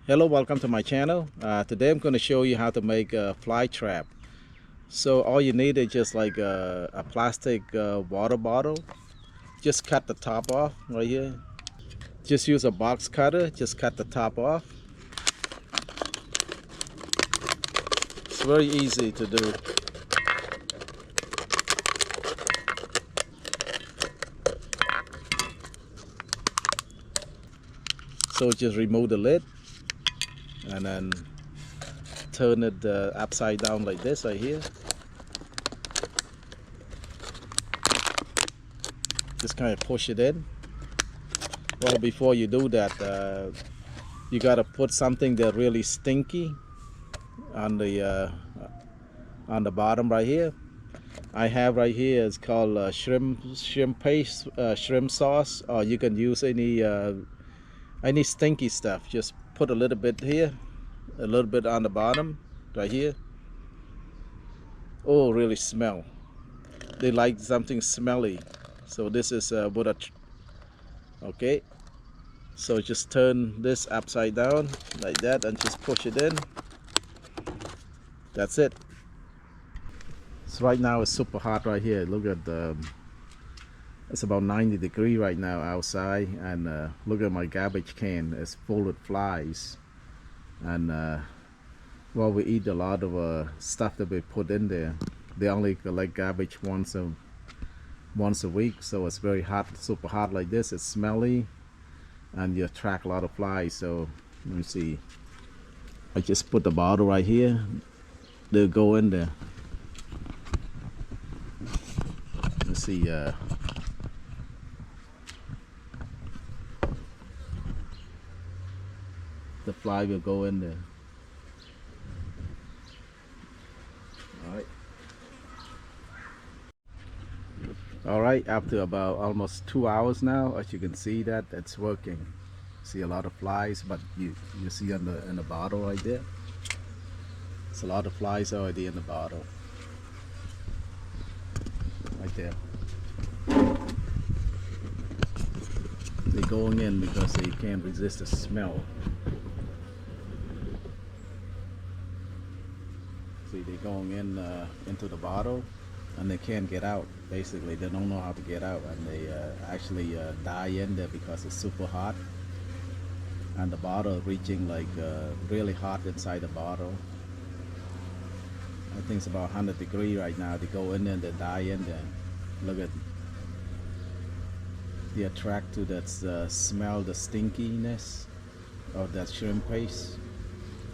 Hello, welcome to my channel. Today I'm going to show you how to make a fly trap. So all you need is just like a plastic water bottle. Just cut the top off right here. Just use a box cutter, just cut the top off. It's very easy to do. So just remove the lid and then turn it upside down like this right here. Just kind of push it in. Well, before you do that, you gotta put something that really stinky on the bottom right here. I have right here, it's called shrimp paste, shrimp sauce, or you can use any stinky stuff. Just put a little bit here, a little bit on the bottom right here. Oh, really smell. They like something smelly, so this is okay. So just turn this upside down like that and just push it in. That's it. So right now it's super hot right here. Look at it's about 90 degrees right now outside, and look at my garbage can. It's full with flies, and well, we eat a lot of stuff that we put in there. They only collect garbage once a week, so it's very hot, super hot like this. It's smelly, and you attract a lot of flies. So let me see. I just put the bottle right here. They'll go in there. Let's see. The fly will go in there. All right, after about almost 2 hours now, as you can see that it's working. See a lot of flies, but you see in the bottle right there. It's a lot of flies already in the bottle. Right there. They're going in because they can't resist the smell. See, they're going in into the bottle, and they can't get out. Basically, they don't know how to get out, and they actually die in there because it's super hot, and the bottle reaching like really hot inside the bottle. I think it's about 100 degrees right now. They go in there and they die in there. Look at, they attract to that smell, the stinkiness of that shrimp paste.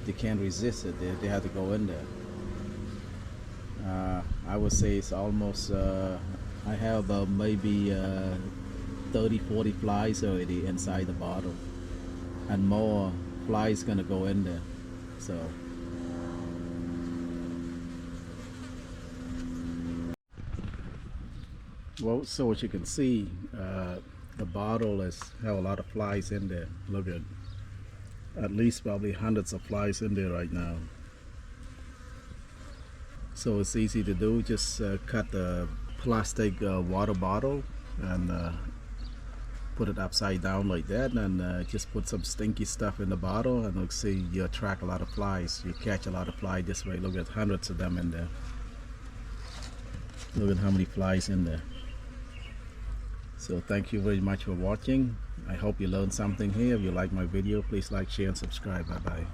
They can't resist it. They have to go in there. I would say it's almost I have about maybe 30-40 flies already inside the bottle, and more flies gonna go in there. So well, so as you can see, the bottle has have a lot of flies in there. Look at least probably hundreds of flies in there right now. So it's easy to do. Just cut the plastic water bottle and put it upside down like that, and just put some stinky stuff in the bottle, and look, see, you attract a lot of flies. You catch a lot of flies this way. Look at hundreds of them in there. Look at how many flies in there. So thank you very much for watching. I hope you learned something here. If you like my video, please like, share, and subscribe. Bye bye.